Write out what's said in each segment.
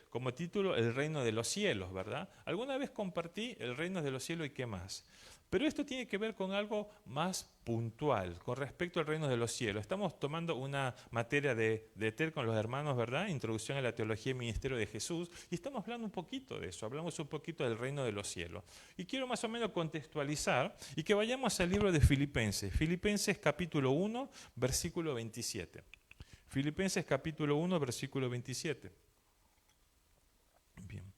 Como título el reino de los cielos, ¿verdad? Alguna vez compartí el reino de los cielos y qué más. Pero esto tiene que ver con algo más puntual, con respecto al reino de los cielos. Estamos tomando una materia de TED con los hermanos, ¿verdad? Introducción a la teología y ministerio de Jesús. Y estamos hablando un poquito de eso, hablamos un poquito del reino de los cielos. Y quiero más o menos contextualizar y que vayamos al libro de Filipenses. Filipenses capítulo 1, versículo 27. Filipenses capítulo 1, versículo 27. Bien.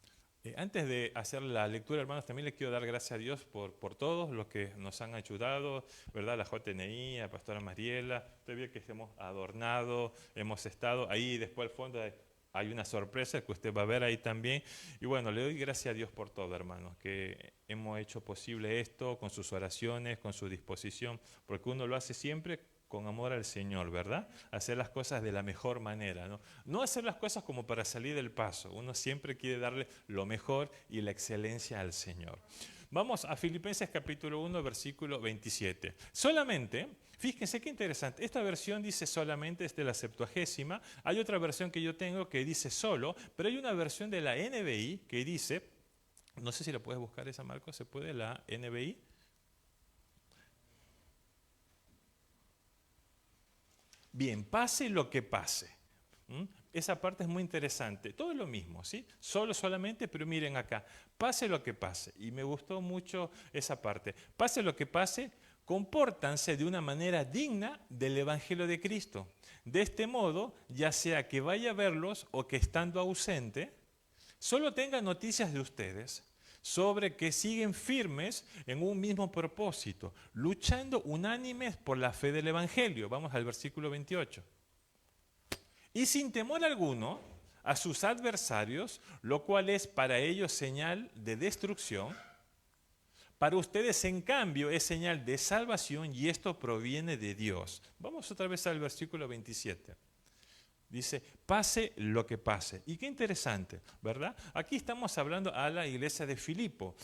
Antes de hacer la lectura, hermanos, también les quiero dar gracias a Dios por todos los que nos han ayudado, ¿verdad? La JNI, la pastora Mariela, todavía que hemos adornado, hemos estado ahí, después al fondo hay una sorpresa que usted va a ver ahí también. Y bueno, le doy gracias a Dios por todo, hermanos, que hemos hecho posible esto con sus oraciones, con su disposición, porque uno lo hace siempre con amor al Señor, ¿verdad? Hacer las cosas de la mejor manera, ¿no? No hacer las cosas como para salir del paso. Uno siempre quiere darle lo mejor y la excelencia al Señor. Vamos a Filipenses capítulo 1, versículo 27. Solamente, fíjense qué interesante, esta versión dice solamente, es de la Septuagésima. Hay otra versión que yo tengo que dice solo, pero hay una versión de la NBI que dice, no sé si la puedes buscar esa, Marco, ¿se puede la NBI? Bien, pase lo que pase. Esa parte es muy interesante. Todo es lo mismo, ¿sí? Solamente, pero miren acá. Pase lo que pase. Y me gustó mucho esa parte. Pase lo que pase, compórtanse de una manera digna del Evangelio de Cristo. De este modo, ya sea que vaya a verlos o que estando ausente, solo tenga noticias de ustedes sobre que siguen firmes en un mismo propósito, luchando unánimes por la fe del Evangelio. Vamos al versículo 28. Y sin temor alguno a sus adversarios, lo cual es para ellos señal de destrucción, para ustedes en cambio es señal de salvación y esto proviene de Dios. Vamos otra vez al versículo 27. Dice, pase lo que pase. Y qué interesante, ¿verdad? Aquí estamos hablando a la iglesia de Filipo.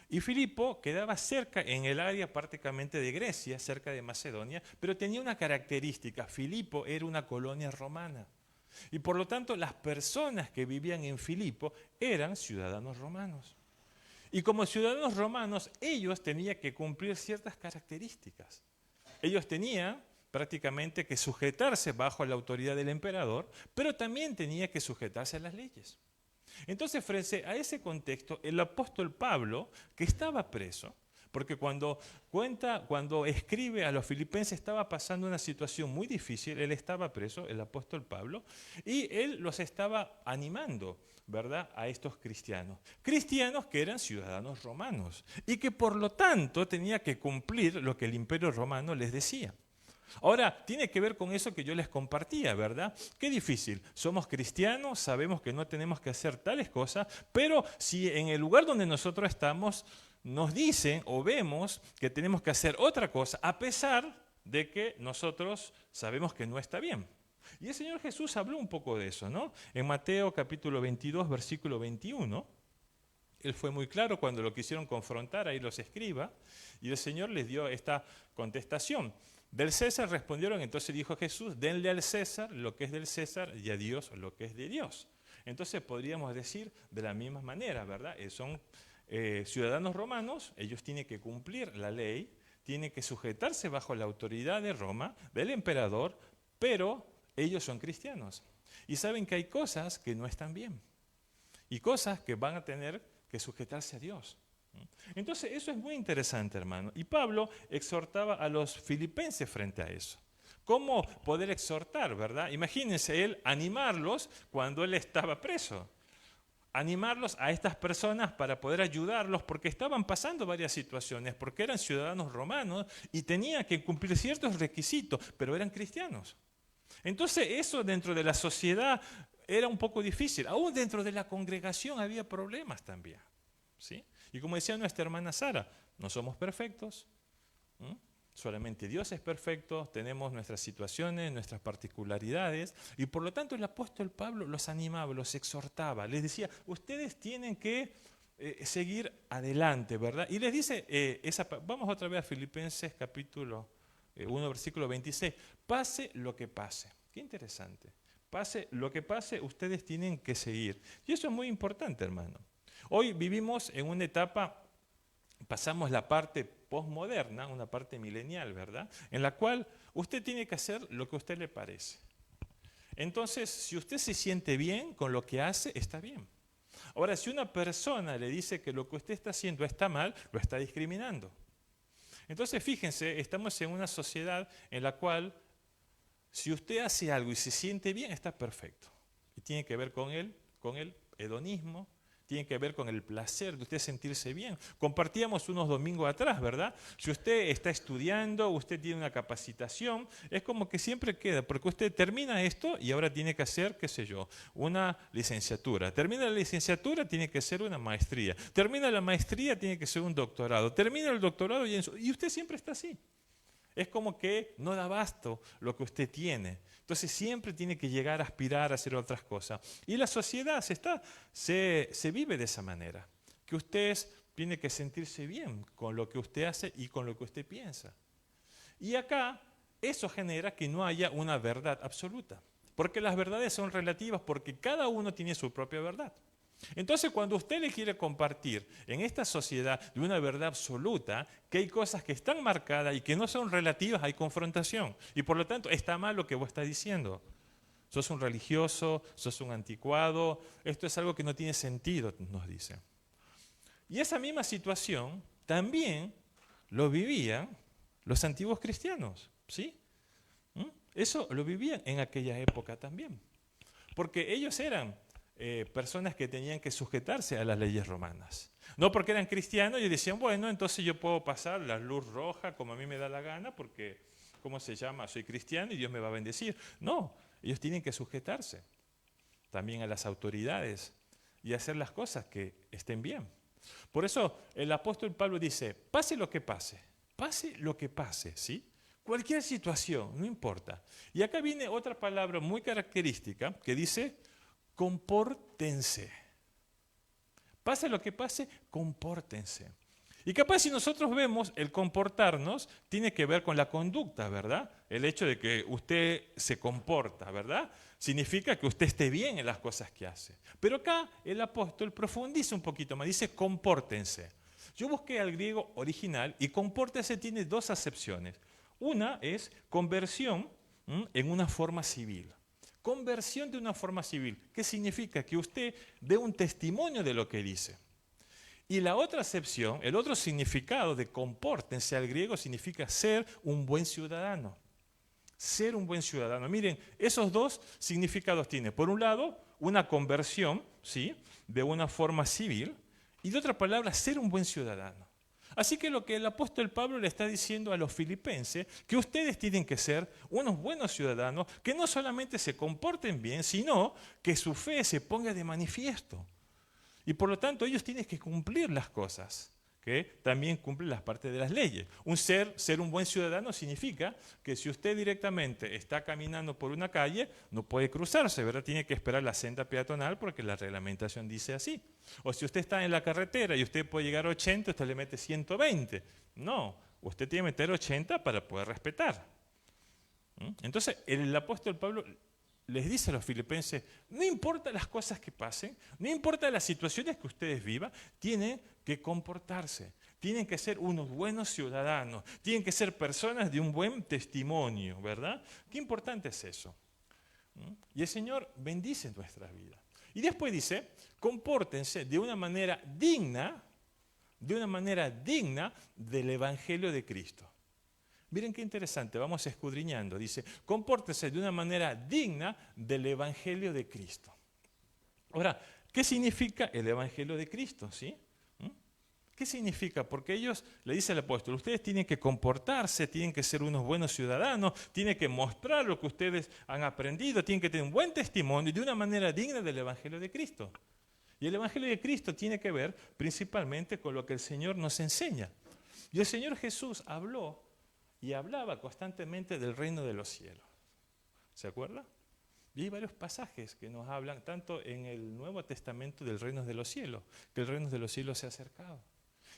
Y Filipo quedaba cerca en el área prácticamente de Grecia, cerca de Macedonia, pero tenía una característica. Filipo era una colonia romana. Y por lo tanto, las personas que vivían en Filipo eran ciudadanos romanos. Y como ciudadanos romanos, ellos tenían que cumplir ciertas características. Ellos tenían prácticamente que sujetarse bajo la autoridad del emperador, pero también tenía que sujetarse a las leyes. Entonces, frente a ese contexto, el apóstol Pablo, que estaba preso, porque cuando escribe a los filipenses estaba pasando una situación muy difícil, él estaba preso, el apóstol Pablo, y él los estaba animando, ¿verdad?, a estos cristianos. Cristianos que eran ciudadanos romanos y que por lo tanto tenía que cumplir lo que el imperio romano les decía. Ahora, tiene que ver con eso que yo les compartía, ¿verdad? Qué difícil. Somos cristianos, sabemos que no tenemos que hacer tales cosas, pero si en el lugar donde nosotros estamos nos dicen o vemos que tenemos que hacer otra cosa, a pesar de que nosotros sabemos que no está bien. Y el Señor Jesús habló un poco de eso, ¿no? En Mateo capítulo 22, versículo 21, Él fue muy claro cuando lo quisieron confrontar, ahí los escriba, y el Señor les dio esta contestación. Del César respondieron, entonces dijo Jesús, denle al César lo que es del César y a Dios lo que es de Dios. Entonces podríamos decir de la misma manera, ¿verdad? Son ciudadanos romanos, ellos tienen que cumplir la ley, tienen que sujetarse bajo la autoridad de Roma, del emperador, pero ellos son cristianos. Y saben que hay cosas que no están bien y cosas que van a tener que sujetarse a Dios. Entonces eso es muy interesante, hermano. Y Pablo exhortaba a los filipenses frente a eso. ¿Cómo poder exhortar, verdad? Imagínense él animarlos cuando él estaba preso. Animarlos a estas personas para poder ayudarlos porque estaban pasando varias situaciones, porque eran ciudadanos romanos y tenían que cumplir ciertos requisitos, pero eran cristianos. Entonces eso dentro de la sociedad era un poco difícil. Aún dentro de la congregación había problemas también, ¿sí? Y como decía nuestra hermana Sara, no somos perfectos, solamente Dios es perfecto, tenemos nuestras situaciones, nuestras particularidades, y por lo tanto el apóstol Pablo los animaba, los exhortaba, les decía, ustedes tienen que seguir adelante, ¿verdad? Y les dice, vamos otra vez a Filipenses capítulo 1, versículo 26, pase lo que pase. Qué interesante. Pase lo que pase, ustedes tienen que seguir. Y eso es muy importante, hermano. Hoy vivimos en una etapa, pasamos la parte posmoderna, una parte milenial, ¿verdad? En la cual usted tiene que hacer lo que a usted le parece. Entonces, si usted se siente bien con lo que hace, está bien. Ahora, si una persona le dice que lo que usted está haciendo está mal, lo está discriminando. Entonces, fíjense, estamos en una sociedad en la cual si usted hace algo y se siente bien, está perfecto. Y tiene que ver con el hedonismo, tiene que ver con el placer de usted sentirse bien. Compartíamos unos domingos atrás, ¿verdad? Si usted está estudiando, usted tiene una capacitación, es como que siempre queda, porque usted termina esto y ahora tiene que hacer, qué sé yo, una licenciatura. Termina la licenciatura, tiene que ser una maestría. Termina la maestría, tiene que ser un doctorado. Termina el doctorado y usted siempre está así. Es como que no da abasto lo que usted tiene. Entonces siempre tiene que llegar a aspirar a hacer otras cosas. Y la sociedad se vive de esa manera. Que usted tiene que sentirse bien con lo que usted hace y con lo que usted piensa. Y acá eso genera que no haya una verdad absoluta. Porque las verdades son relativas porque cada uno tiene su propia verdad. Entonces, cuando usted le quiere compartir en esta sociedad de una verdad absoluta, que hay cosas que están marcadas y que no son relativas, hay confrontación. Y por lo tanto, está mal lo que vos estás diciendo. Sos un religioso, sos un anticuado, esto es algo que no tiene sentido, nos dicen. Y esa misma situación también lo vivían los antiguos cristianos, ¿sí? Eso lo vivían en aquella época también. Porque ellos eran personas que tenían que sujetarse a las leyes romanas. No porque eran cristianos y decían, bueno, entonces yo puedo pasar la luz roja como a mí me da la gana porque, ¿cómo se llama? Soy cristiano y Dios me va a bendecir. No, ellos tienen que sujetarse también a las autoridades y hacer las cosas que estén bien. Por eso el apóstol Pablo dice, pase lo que pase, ¿sí? Cualquier situación, no importa. Y acá viene otra palabra muy característica que dice, compórtense. Pase lo que pase, compórtense. Y capaz si nosotros vemos el comportarnos, tiene que ver con la conducta, ¿verdad? El hecho de que usted se comporta, ¿verdad? Significa que usted esté bien en las cosas que hace. Pero acá el apóstol profundiza un poquito más, dice compórtense. Yo busqué al griego original y compórtense tiene dos acepciones. Una es conversión en una forma civil. Conversión de una forma civil. ¿Qué significa? Que usted dé un testimonio de lo que dice. Y la otra acepción, el otro significado de compórtense al griego significa ser un buen ciudadano. Ser un buen ciudadano. Miren, esos dos significados tiene. Por un lado, una conversión, ¿sí?, de una forma civil, y de otra palabra, ser un buen ciudadano. Así que lo que el apóstol Pablo le está diciendo a los filipenses, que ustedes tienen que ser unos buenos ciudadanos, que no solamente se comporten bien, sino que su fe se ponga de manifiesto. Y por lo tanto ellos tienen que cumplir las cosas, que también cumplen las partes de las leyes. Ser un buen ciudadano significa que si usted directamente está caminando por una calle, no puede cruzarse, ¿verdad? Tiene que esperar la senda peatonal porque la reglamentación dice así. O si usted está en la carretera y usted puede llegar a 80, usted le mete 120. No, usted tiene que meter 80 para poder respetar. Entonces, el apóstol Pablo les dice a los filipenses, no importa las cosas que pasen, no importa las situaciones que ustedes vivan, tienen que comportarse, tienen que ser unos buenos ciudadanos, tienen que ser personas de un buen testimonio, ¿verdad? Qué importante es eso. Y el Señor bendice nuestras vidas. Y después dice, compórtense de una manera digna del Evangelio de Cristo. Miren qué interesante, vamos escudriñando. Dice, compórtese de una manera digna del Evangelio de Cristo. Ahora, ¿qué significa el Evangelio de Cristo? ¿Sí? ¿Qué significa? Porque ellos, le dice el apóstol, ustedes tienen que comportarse, tienen que ser unos buenos ciudadanos, tienen que mostrar lo que ustedes han aprendido, tienen que tener un buen testimonio de una manera digna del Evangelio de Cristo. Y el Evangelio de Cristo tiene que ver principalmente con lo que el Señor nos enseña. Y el Señor Jesús habló y hablaba constantemente del reino de los cielos. ¿Se acuerda? Y hay varios pasajes que nos hablan, tanto en el Nuevo Testamento del reino de los cielos, que el reino de los cielos se ha acercado.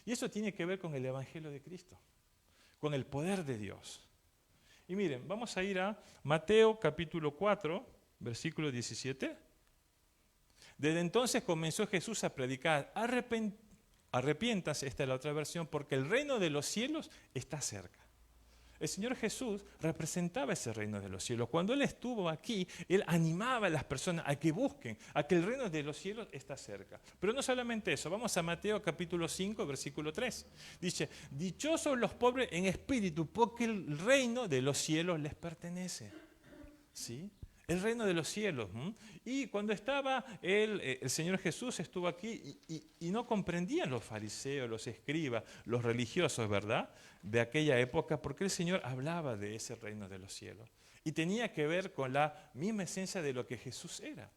Y eso tiene que ver con el Evangelio de Cristo, con el poder de Dios. Y miren, vamos a ir a Mateo capítulo 4, versículo 17. Desde entonces comenzó Jesús a predicar, arrepiéntanse, esta es la otra versión, porque el reino de los cielos está cerca. El Señor Jesús representaba ese reino de los cielos. Cuando Él estuvo aquí, Él animaba a las personas a que busquen, a que el reino de los cielos está cerca. Pero no solamente eso, vamos a Mateo capítulo 5, versículo 3. Dice, dichosos los pobres en espíritu, porque el reino de los cielos les pertenece. ¿Sí? El reino de los cielos. Y cuando estaba el Señor Jesús estuvo aquí y no comprendían los fariseos, los escribas, los religiosos, ¿verdad?, de aquella época, porque el Señor hablaba de ese reino de los cielos. Y tenía que ver con la misma esencia de lo que Jesús era.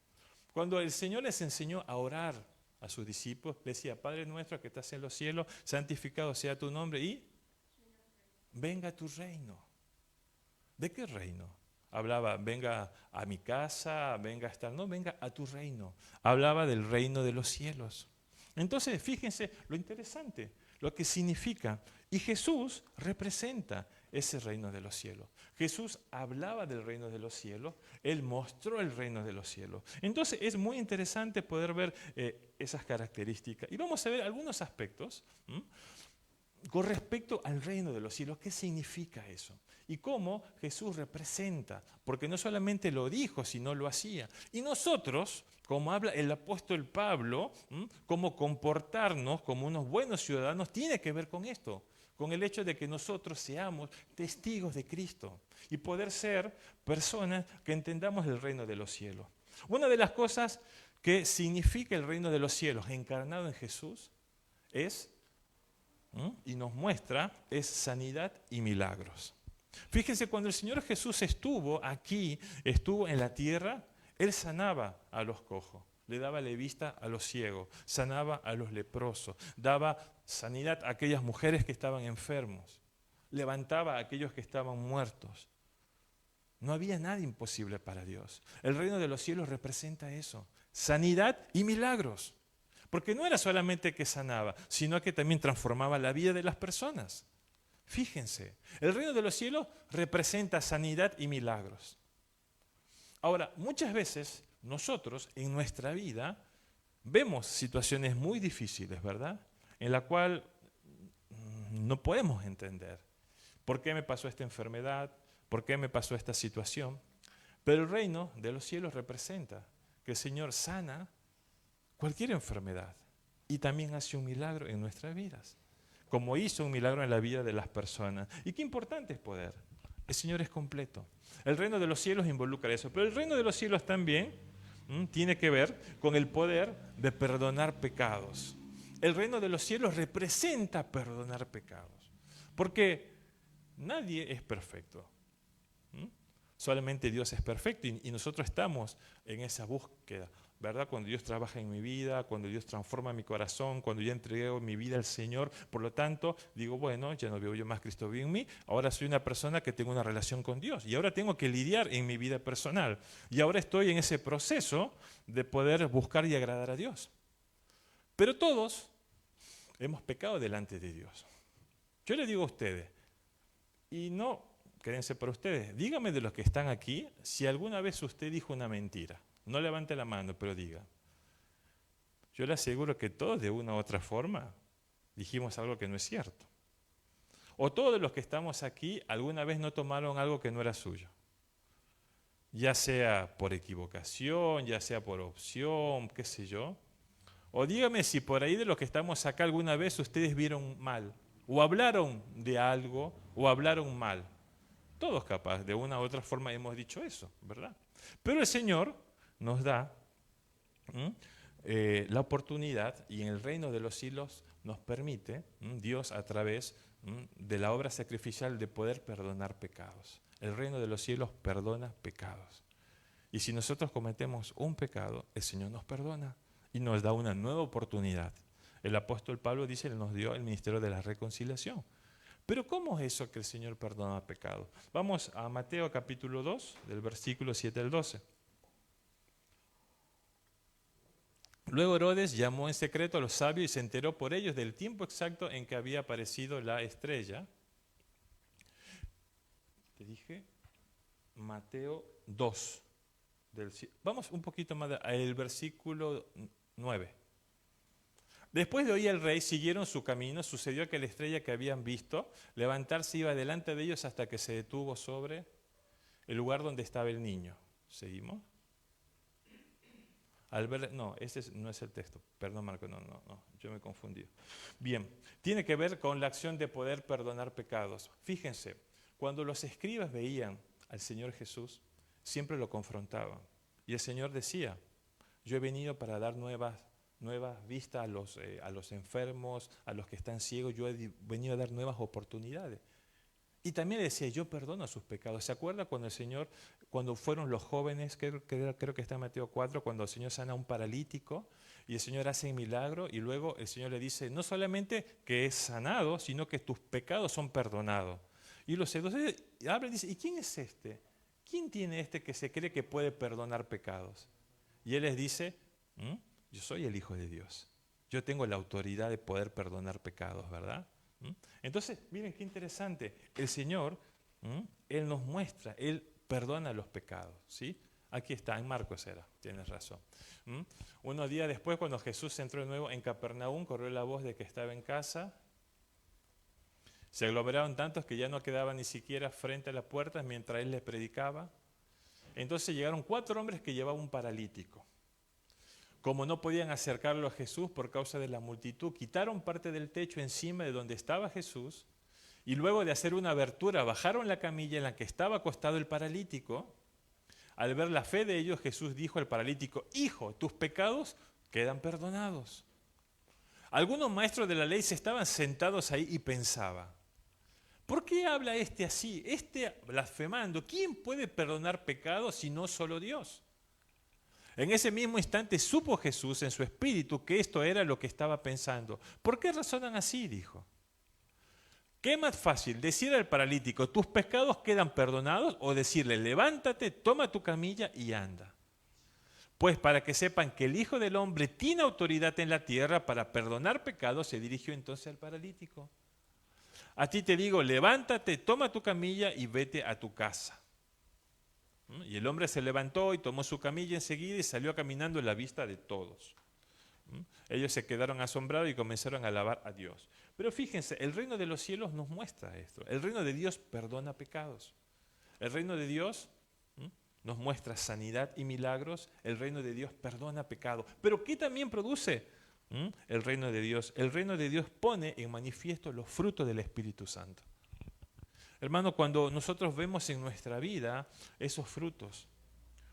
Cuando el Señor les enseñó a orar a sus discípulos, le decía, Padre nuestro que estás en los cielos, santificado sea tu nombre y venga tu reino. ¿De qué reino? Hablaba, venga a mi casa, venga a estar, no, venga a tu reino. Hablaba del reino de los cielos. Entonces, fíjense lo interesante, lo que significa. Y Jesús representa ese reino de los cielos. Jesús hablaba del reino de los cielos, Él mostró el reino de los cielos. Entonces, es muy interesante poder ver esas características. Y vamos a ver algunos aspectos con respecto al reino de los cielos. ¿Qué significa eso? Y cómo Jesús representa, porque no solamente lo dijo, sino lo hacía. Y nosotros, como habla el apóstol Pablo, cómo comportarnos como unos buenos ciudadanos, tiene que ver con esto, con el hecho de que nosotros seamos testigos de Cristo y poder ser personas que entendamos el reino de los cielos. Una de las cosas que significa el reino de los cielos encarnado en Jesús es, y nos muestra, es sanidad y milagros. Fíjense, cuando el Señor Jesús estuvo aquí, estuvo en la tierra, Él sanaba a los cojos, le daba la vista a los ciegos, sanaba a los leprosos, daba sanidad a aquellas mujeres que estaban enfermos, levantaba a aquellos que estaban muertos. No había nada imposible para Dios. El reino de los cielos representa eso, sanidad y milagros. Porque no era solamente que sanaba, sino que también transformaba la vida de las personas. Fíjense, el reino de los cielos representa sanidad y milagros. Ahora, muchas veces nosotros en nuestra vida vemos situaciones muy difíciles, ¿verdad?, en la cual no podemos entender por qué me pasó esta enfermedad, por qué me pasó esta situación. Pero el reino de los cielos representa que el Señor sana cualquier enfermedad y también hace un milagro en nuestras vidas, como hizo un milagro en la vida de las personas. Y qué importante es poder. El Señor es completo. El reino de los cielos involucra eso, pero el reino de los cielos también tiene que ver con el poder de perdonar pecados. El reino de los cielos representa perdonar pecados, porque nadie es perfecto. Solamente Dios es perfecto y nosotros estamos en esa búsqueda, ¿verdad? Cuando Dios trabaja en mi vida, cuando Dios transforma mi corazón, cuando yo entrego mi vida al Señor, por lo tanto, digo, bueno, ya no veo yo más, Cristo vive en mí, ahora soy una persona que tengo una relación con Dios y ahora tengo que lidiar en mi vida personal y ahora estoy en ese proceso de poder buscar y agradar a Dios. Pero todos hemos pecado delante de Dios. Yo le digo a ustedes, y no, quédense para ustedes, díganme de los que están aquí, si alguna vez usted dijo una mentira. No levante la mano, pero diga. Yo le aseguro que todos de una u otra forma dijimos algo que no es cierto. O todos los que estamos aquí alguna vez no tomaron algo que no era suyo. Ya sea por equivocación, ya sea por opción, qué sé yo. O dígame si por ahí de los que estamos acá alguna vez ustedes vieron mal, o hablaron de algo, o hablaron mal. Todos capaz, de una u otra forma hemos dicho eso, ¿verdad? Pero el Señor nos da la oportunidad y en el reino de los cielos nos permite, Dios a través de la obra sacrificial, de poder perdonar pecados. El reino de los cielos perdona pecados. Y si nosotros cometemos un pecado, el Señor nos perdona y nos da una nueva oportunidad. El apóstol Pablo dice, Él nos dio el ministerio de la reconciliación. Pero ¿cómo es eso que el Señor perdona pecados? Vamos a Mateo capítulo 2, del versículo 7 al 12. Luego Herodes llamó en secreto a los sabios y se enteró por ellos del tiempo exacto en que había aparecido la estrella. Te dije, Mateo 2. Vamos un poquito más al versículo 9. Después de oír al rey, siguieron su camino. Sucedió que la estrella que habían visto levantarse iba delante de ellos hasta que se detuvo sobre el lugar donde estaba el niño. ¿Seguimos? No, no es el texto. Perdón, Marco, no, yo me confundí. Bien, tiene que ver con la acción de poder perdonar pecados. Fíjense, cuando los escribas veían al Señor Jesús, siempre lo confrontaban. Y el Señor decía, yo he venido para dar nuevas vistas a los enfermos, a los que están ciegos, yo he venido a dar nuevas oportunidades. Y también decía, yo perdono sus pecados. ¿Se acuerda cuando el Señor, cuando fueron los jóvenes, creo que está en Mateo 4, cuando el Señor sana a un paralítico y el Señor hace un milagro y luego el Señor le dice, no solamente que es sanado, sino que tus pecados son perdonados. Y los seductores hablan y dicen, ¿y quién es este? ¿Quién tiene este que se cree que puede perdonar pecados? Y Él les dice, yo soy el Hijo de Dios. Yo tengo la autoridad de poder perdonar pecados, ¿verdad? Entonces, miren qué interesante. El Señor, Él nos muestra, Él perdona los pecados, ¿sí? Aquí está, en Marcos era, tienes razón. Unos días después, cuando Jesús entró de nuevo en Capernaum, corrió la voz de que estaba en casa. Se aglomeraron tantos que ya no quedaba ni siquiera frente a la puerta mientras Él les predicaba. Entonces llegaron 4 hombres que llevaban un paralítico. Como no podían acercarlo a Jesús por causa de la multitud, quitaron parte del techo encima de donde estaba Jesús y luego de hacer una abertura bajaron la camilla en la que estaba acostado el paralítico. Al ver la fe de ellos, Jesús dijo al paralítico, hijo, tus pecados quedan perdonados. Algunos maestros de la ley se estaban sentados ahí y pensaban, ¿por qué habla este así? Blasfemando, ¿quién puede perdonar pecados si no solo Dios? En ese mismo instante supo Jesús en su espíritu que esto era lo que estaba pensando. ¿Por qué razonan así? Dijo. ¿Qué es más fácil, decir al paralítico, tus pecados quedan perdonados, o decirle, levántate, toma tu camilla y anda? Pues para que sepan que el Hijo del Hombre tiene autoridad en la tierra para perdonar pecados, se dirigió entonces al paralítico. A ti te digo, levántate, toma tu camilla y vete a tu casa. Y el hombre se levantó y tomó su camilla enseguida y salió caminando en la vista de todos. Ellos se quedaron asombrados y comenzaron a alabar a Dios. Pero fíjense, el reino de los cielos nos muestra esto. El reino de Dios perdona pecados. El reino de Dios nos muestra sanidad y milagros. El reino de Dios perdona pecados. Pero ¿qué también produce el reino de Dios? El reino de Dios pone en manifiesto los frutos del Espíritu Santo. Hermano, cuando nosotros vemos en nuestra vida esos frutos,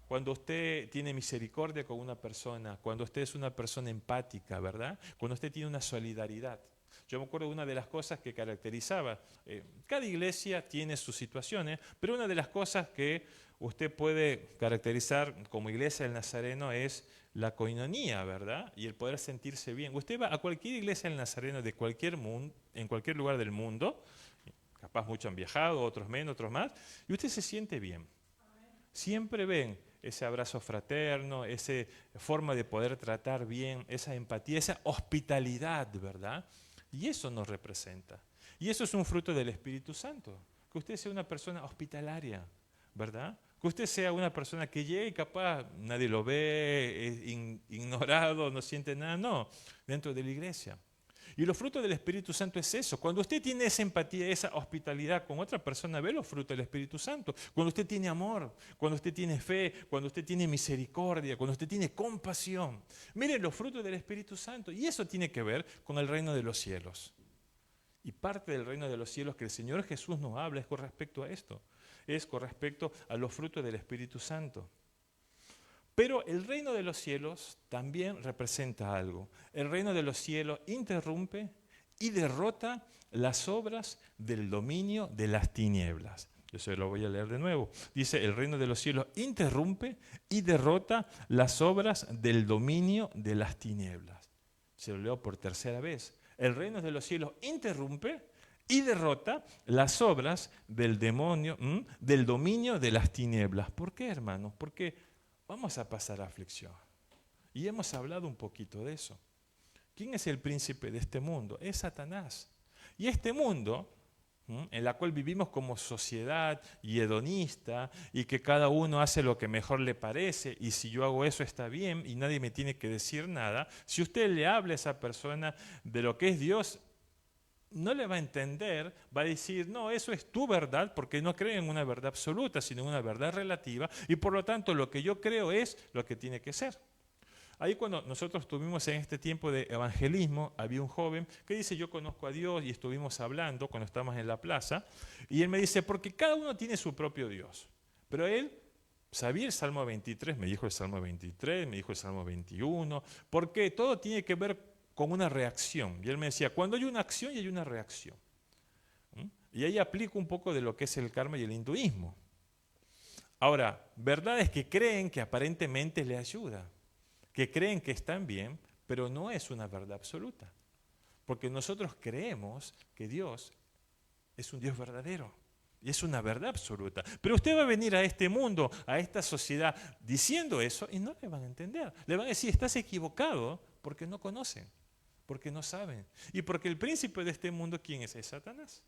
cuando usted tiene misericordia con una persona, cuando usted es una persona empática, ¿verdad? Cuando usted tiene una solidaridad. Yo me acuerdo de una de las cosas que caracterizaba, cada iglesia tiene sus situaciones, pero una de las cosas que usted puede caracterizar como iglesia del Nazareno es la coinonía, ¿verdad? Y el poder sentirse bien. Usted va a cualquier iglesia del Nazareno de cualquier mundo, en cualquier lugar del mundo, capaz muchos han viajado, otros menos, otros más, y usted se siente bien. Siempre ven ese abrazo fraterno, esa forma de poder tratar bien, esa empatía, esa hospitalidad, ¿verdad? Y eso nos representa. Y eso es un fruto del Espíritu Santo. Que usted sea una persona hospitalaria, ¿verdad? Que usted sea una persona que llegue y capaz nadie lo ve, es ignorado, no siente nada, no, dentro de la iglesia. Y los frutos del Espíritu Santo es eso. Cuando usted tiene esa empatía, esa hospitalidad con otra persona, ve los frutos del Espíritu Santo. Cuando usted tiene amor, cuando usted tiene fe, cuando usted tiene misericordia, cuando usted tiene compasión. Mire los frutos del Espíritu Santo. Y eso tiene que ver con el reino de los cielos. Y parte del reino de los cielos que el Señor Jesús nos habla es con respecto a esto. Es con respecto a los frutos del Espíritu Santo. Pero el reino de los cielos también representa algo. El reino de los cielos interrumpe y derrota las obras del dominio de las tinieblas. Yo se lo voy a leer de nuevo. Dice, el reino de los cielos interrumpe y derrota las obras del dominio de las tinieblas. Se lo leo por tercera vez. El reino de los cielos interrumpe y derrota las obras del demonio, del dominio de las tinieblas. ¿Por qué, hermanos? Porque vamos a pasar a aflicción. Y hemos hablado un poquito de eso. ¿Quién es el príncipe de este mundo? Es Satanás. Y este mundo en la cual vivimos como sociedad y hedonista y que cada uno hace lo que mejor le parece y si yo hago eso está bien y nadie me tiene que decir nada, si usted le habla a esa persona de lo que es Dios, no le va a entender, va a decir, no, eso es tu verdad, porque no cree en una verdad absoluta, sino en una verdad relativa, y por lo tanto lo que yo creo es lo que tiene que ser. Ahí cuando nosotros estuvimos en este tiempo de evangelismo, había un joven que dice, yo conozco a Dios, y estuvimos hablando cuando estábamos en la plaza, y él me dice, porque cada uno tiene su propio Dios, pero él sabía el Salmo 23, me dijo el Salmo 23, me dijo el Salmo 21, porque todo tiene que ver con una reacción. Y él me decía, cuando hay una acción y hay una reacción. Y ahí aplico un poco de lo que es el karma y el hinduismo. Ahora, verdad es que creen que aparentemente le ayuda, que creen que están bien, pero no es una verdad absoluta. Porque nosotros creemos que Dios es un Dios verdadero. Y es una verdad absoluta. Pero usted va a venir a este mundo, a esta sociedad, diciendo eso y no le van a entender. Le van a decir, estás equivocado porque no conocen, porque no saben. Y porque el príncipe de este mundo, ¿quién es? Es Satanás.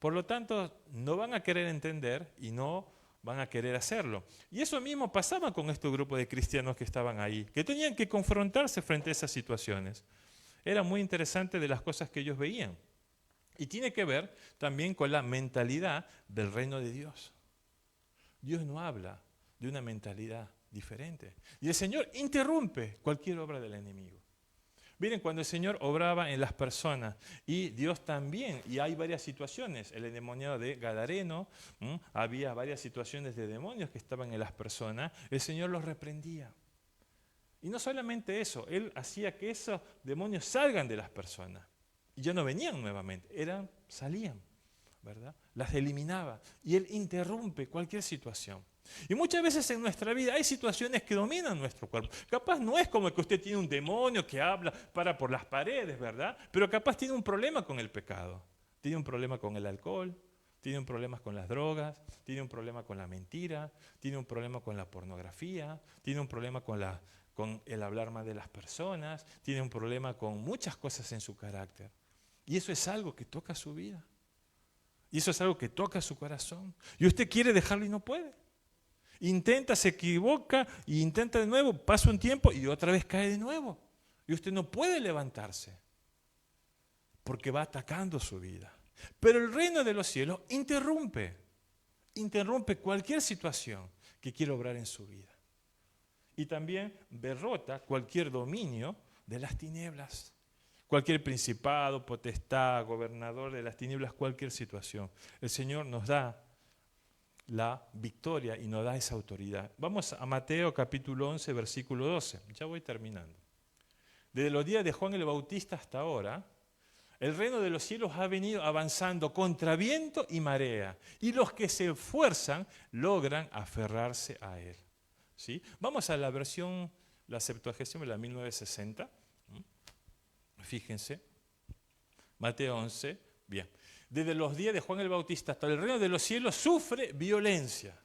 Por lo tanto, no van a querer entender y no van a querer hacerlo. Y eso mismo pasaba con este grupo de cristianos que estaban ahí, que tenían que confrontarse frente a esas situaciones. Era muy interesante de las cosas que ellos veían. Y tiene que ver también con la mentalidad del reino de Dios. Dios no habla de una mentalidad diferente. Y el Señor interrumpe cualquier obra del enemigo. Miren, cuando el Señor obraba en las personas, y Dios también, y hay varias situaciones, el endemoniado de Gadareno, había varias situaciones de demonios que estaban en las personas, el Señor los reprendía. Y no solamente eso, Él hacía que esos demonios salgan de las personas. Y ya no venían nuevamente, salían, ¿verdad? Las eliminaba. Y Él interrumpe cualquier situación. Y muchas veces en nuestra vida hay situaciones que dominan nuestro cuerpo. Capaz no es como que usted tiene un demonio que habla, para por las paredes, ¿verdad? Pero capaz tiene un problema con el pecado. Tiene un problema con el alcohol, tiene un problema con las drogas, tiene un problema con la mentira, tiene un problema con la pornografía, tiene un problema con el hablar mal de las personas, tiene un problema con muchas cosas en su carácter. Y eso es algo que toca su vida. Y eso es algo que toca su corazón. Y usted quiere dejarlo y no puede. Intenta, se equivoca y intenta de nuevo, pasa un tiempo y otra vez cae de nuevo. Y usted no puede levantarse porque va atacando su vida. Pero el reino de los cielos interrumpe cualquier situación que quiera obrar en su vida. Y también derrota cualquier dominio de las tinieblas. Cualquier principado, potestad, gobernador de las tinieblas, cualquier situación. El Señor nos da la victoria y nos da esa autoridad. Vamos a Mateo capítulo 11, versículo 12. Ya voy terminando. Desde los días de Juan el Bautista hasta ahora, el reino de los cielos ha venido avanzando contra viento y marea, y los que se esfuerzan logran aferrarse a él. ¿Sí? Vamos a la versión, la Septuagésima, la 1960. Fíjense, Mateo 11, bien. Desde los días de Juan el Bautista hasta el reino de los cielos sufre violencia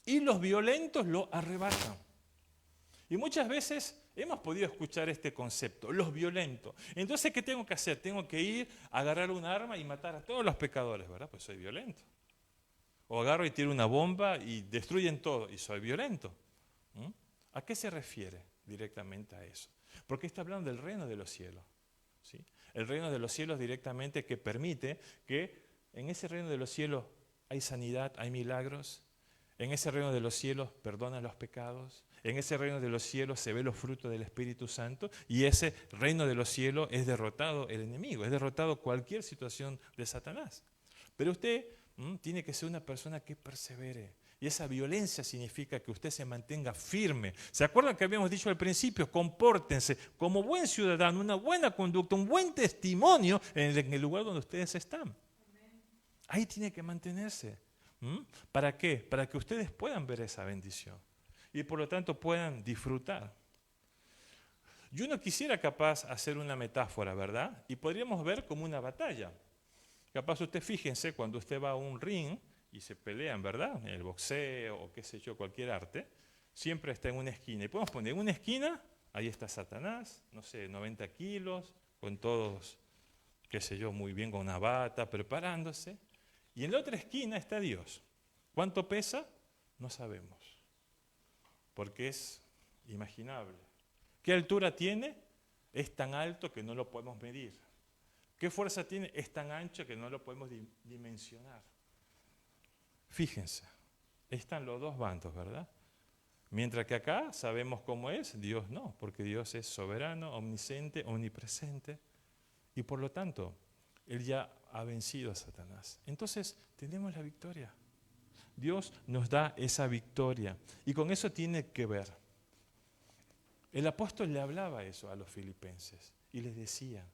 y los violentos lo arrebatan. Y muchas veces hemos podido escuchar este concepto, los violentos. Entonces, ¿qué tengo que hacer? Tengo que ir a agarrar un arma y matar a todos los pecadores, ¿verdad? Pues soy violento. O agarro y tiro una bomba y destruyen todo y soy violento. ¿A qué se refiere directamente a eso? Porque está hablando del reino de los cielos. ¿Sí? El reino de los cielos directamente que permite que en ese reino de los cielos hay sanidad, hay milagros. En ese reino de los cielos perdonan los pecados. En ese reino de los cielos se ve los frutos del Espíritu Santo. Y ese reino de los cielos es derrotado el enemigo, es derrotado cualquier situación de Satanás. Pero usted tiene que ser una persona que persevere. Y esa violencia significa que usted se mantenga firme. ¿Se acuerdan que habíamos dicho al principio? Compórtense como buen ciudadano, una buena conducta, un buen testimonio en el lugar donde ustedes están. Ahí tiene que mantenerse. ¿Para qué? Para que ustedes puedan ver esa bendición y por lo tanto puedan disfrutar. Yo no quisiera capaz hacer una metáfora, ¿verdad? Y podríamos ver como una batalla. Capaz usted fíjense cuando usted va a un ring y se pelean, ¿verdad? En el boxeo o qué sé yo, cualquier arte, siempre está en una esquina. Y podemos poner en una esquina, ahí está Satanás, no sé, 90 kilos, con todos qué sé yo, muy bien con una bata, preparándose. Y en la otra esquina está Dios. ¿Cuánto pesa? No sabemos, porque es imaginable. ¿Qué altura tiene? Es tan alto que no lo podemos medir. ¿Qué fuerza tiene? Es tan ancho que no lo podemos dimensionar. Fíjense, están los dos bandos, ¿verdad? Mientras que acá sabemos cómo es, Dios no, porque Dios es soberano, omnisciente, omnipresente, y por lo tanto, Él ya ha vencido a Satanás. Entonces, tenemos la victoria. Dios nos da esa victoria, y con eso tiene que ver. El apóstol le hablaba eso a los filipenses, y les decía,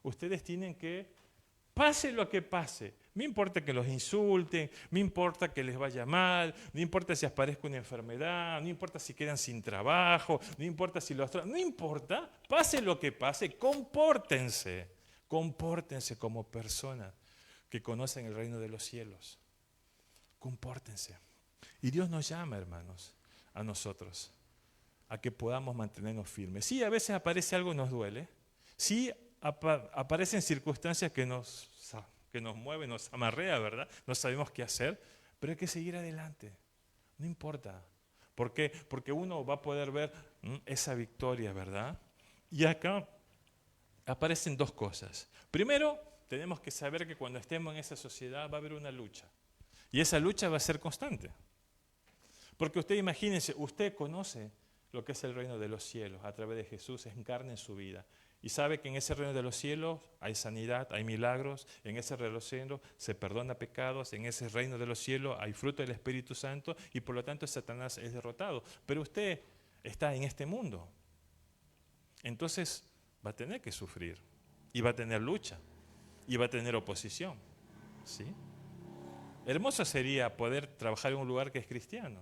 ustedes tienen que, pase lo que pase, no importa que los insulten, no importa que les vaya mal, no importa si aparezca una enfermedad, no importa si quedan sin trabajo, no importa si no importa, pase lo que pase, compórtense como personas que conocen el reino de los cielos. Compórtense. Y Dios nos llama, hermanos, a nosotros, a que podamos mantenernos firmes. Sí, a veces aparece algo y nos duele. Sí, aparecen circunstancias que nos mueven, nos amarrea, ¿verdad? No sabemos qué hacer, pero hay que seguir adelante. No importa. ¿Por qué? Porque uno va a poder ver esa victoria, ¿verdad? Y acá aparecen dos cosas. Primero, tenemos que saber que cuando estemos en esa sociedad va a haber una lucha. Y esa lucha va a ser constante. Porque usted imagínense, usted conoce lo que es el reino de los cielos a través de Jesús, es carne en su vida. Y sabe que en ese reino de los cielos hay sanidad, hay milagros, en ese reino de los cielos se perdona pecados, en ese reino de los cielos hay fruto del Espíritu Santo y por lo tanto Satanás es derrotado. Pero usted está en este mundo. Entonces va a tener que sufrir y va a tener lucha y va a tener oposición. ¿Sí? Hermoso sería poder trabajar en un lugar que es cristiano.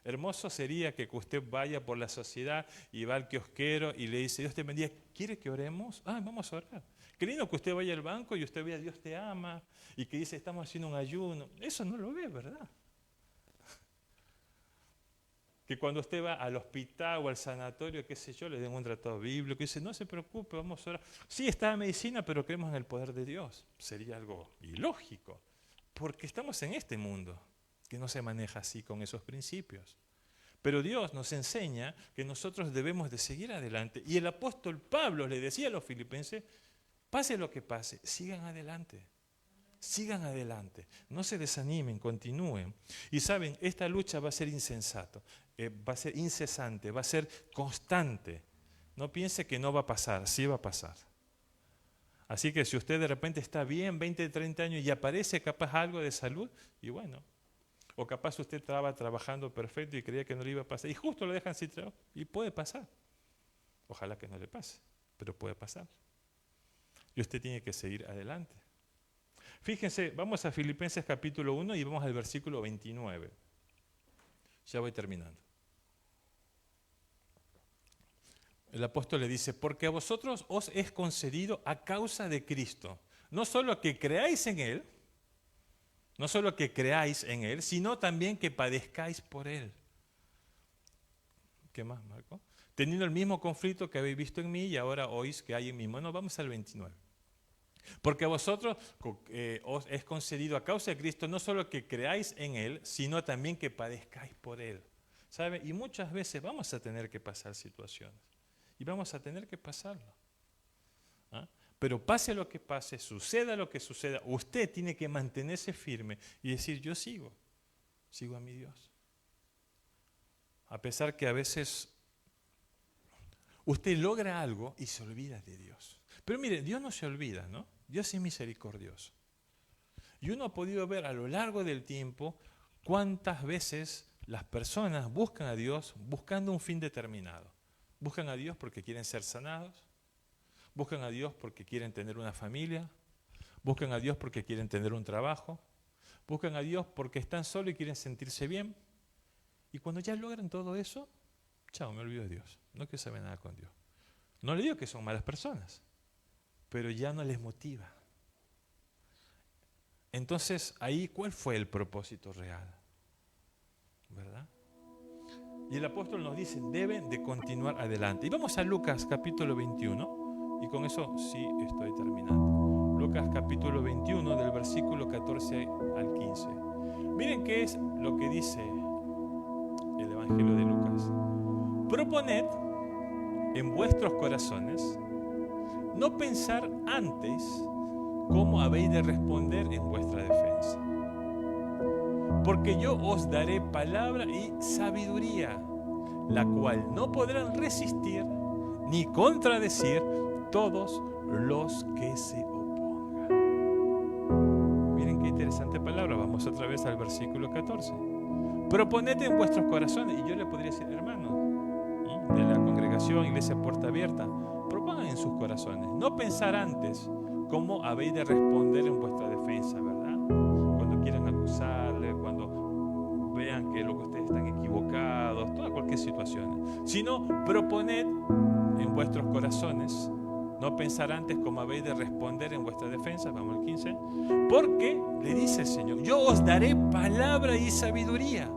Hermoso sería que usted vaya por la sociedad y va al kiosquero y le dice, Dios te bendiga, ¿quiere que oremos? Vamos a orar. Qué lindo que usted vaya al banco y usted vea Dios te ama y que dice, estamos haciendo un ayuno. Eso no lo ve, ¿verdad? Que cuando usted va al hospital o al sanatorio, qué sé yo, le den un tratado bíblico y dice, no se preocupe, vamos a orar. Sí, está la medicina, pero creemos en el poder de Dios. Sería algo ilógico, porque estamos en este mundo que no se maneja así con esos principios. Pero Dios nos enseña que nosotros debemos de seguir adelante. Y el apóstol Pablo le decía a los filipenses, pase lo que pase, sigan adelante. Sigan adelante, no se desanimen, continúen. Y saben, esta lucha va a ser va a ser incesante, va a ser constante. No piense que no va a pasar, sí va a pasar. Así que si usted de repente está bien, 20, 30 años y aparece capaz algo de salud, y bueno, o capaz usted estaba trabajando perfecto y creía que no le iba a pasar, y justo lo dejan sin trabajo, y puede pasar. Ojalá que no le pase, pero puede pasar. Y usted tiene que seguir adelante. Fíjense, vamos a Filipenses capítulo 1 y vamos al versículo 29. Ya voy terminando. El apóstol le dice, porque a vosotros os es concedido a causa de Cristo, no solo que creáis en Él, sino también que padezcáis por Él. ¿Qué más, Marco? Teniendo el mismo conflicto que habéis visto en mí y ahora oís que hay en mí. Bueno, vamos al 29. Porque a vosotros os es concedido a causa de Cristo no solo que creáis en Él, sino también que padezcáis por Él. ¿Sabe? Y muchas veces vamos a tener que pasar situaciones. Y vamos a tener que pasarlo. Pero pase lo que pase, suceda lo que suceda, usted tiene que mantenerse firme y decir, yo sigo a mi Dios. A pesar que a veces usted logra algo y se olvida de Dios. Pero mire, Dios no se olvida, ¿no? Dios es misericordioso. Y uno ha podido ver a lo largo del tiempo cuántas veces las personas buscan a Dios buscando un fin determinado. Buscan a Dios porque quieren ser sanados, buscan a Dios porque quieren tener una familia, buscan a Dios porque quieren tener un trabajo, buscan a Dios porque están solos y quieren sentirse bien. Y cuando ya logran todo eso, chao, me olvido de Dios. No quiero saber nada con Dios. No le digo que son malas personas, pero ya no les motiva. Entonces, ahí, ¿cuál fue el propósito real? ¿Verdad? Y el apóstol nos dice, deben de continuar adelante. Y vamos a Lucas capítulo 21, y con eso sí estoy terminando. Lucas capítulo 21, del versículo 14 al 15. Miren qué es lo que dice el Evangelio de Lucas. Proponed en vuestros corazones no pensar antes cómo habéis de responder en vuestra defensa. Porque yo os daré palabra y sabiduría, la cual no podrán resistir ni contradecir todos los que se opongan. Miren qué interesante palabra. Vamos otra vez al versículo 14. Proponed en vuestros corazones, y yo le podría decir, hermanos de la congregación, Iglesia Puerta Abierta, propongan en sus corazones, no pensar antes cómo habéis de responder en vuestra defensa, ¿verdad? Cuando quieran acusarle, cuando vean que lo que ustedes están equivocados, toda cualquier situación, sino proponed en vuestros corazones, no pensar antes cómo habéis de responder en vuestra defensa. Vamos al 15. Porque, le dice el Señor, yo os daré palabra y sabiduría.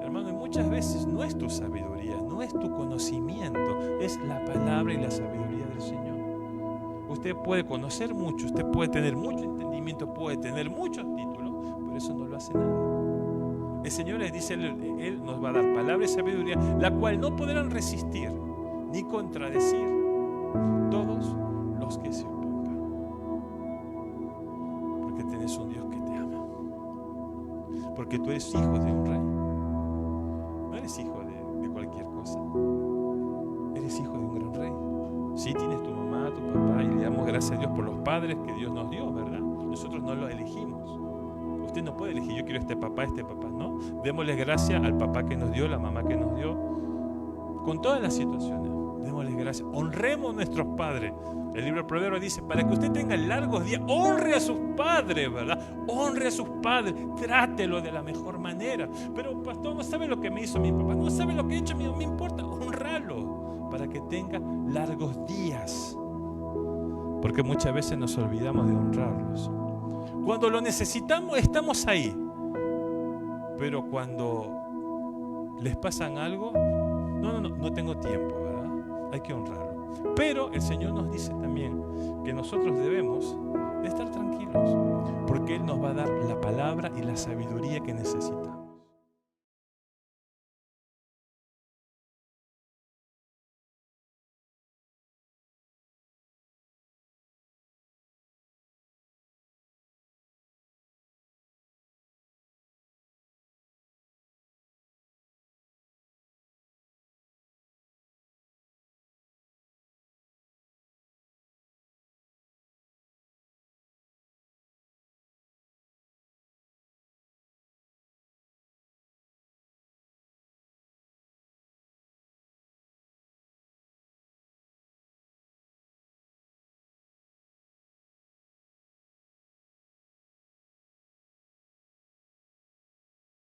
Hermano, y muchas veces no es tu sabiduría, no es tu conocimiento, es la palabra y la sabiduría del Señor. Usted puede conocer mucho, usted puede tener mucho entendimiento, puede tener muchos títulos, pero eso no lo hace nada. El Señor les dice, Él nos va a dar palabra y sabiduría, la cual no podrán resistir ni contradecir todos los que se opongan. Porque tenés un Dios que te ama. Porque tú eres hijo de un rey. No eres hijo de cualquier cosa. Eres hijo de un gran rey. Sí, tienes tu mamá, tu papá, y le damos gracias a Dios por los padres que Dios nos dio, ¿verdad? Nosotros no los elegimos. Usted no puede elegir, yo quiero este papá, ¿no? Démosle gracias al papá que nos dio, la mamá que nos dio, con todas las situaciones. Démosle gracias. Honremos a nuestros padres. El libro de Proverbios dice, para que usted tenga largos días, honre a sus padres, ¿verdad? Honre a sus padres, trátelo de la mejor manera. Pero pastor, no sabe lo que me hizo mi papá, no sabe lo que he hecho mi mamá, no me importa, honralo para que tenga largos días. Porque muchas veces nos olvidamos de honrarlos. Cuando lo necesitamos, estamos ahí. Pero cuando les pasan algo, no tengo tiempo, ¿verdad? Hay que honrarlo. Pero el Señor nos dice también que nosotros debemos de estar tranquilos, porque Él nos va a dar la palabra y la sabiduría que necesitamos.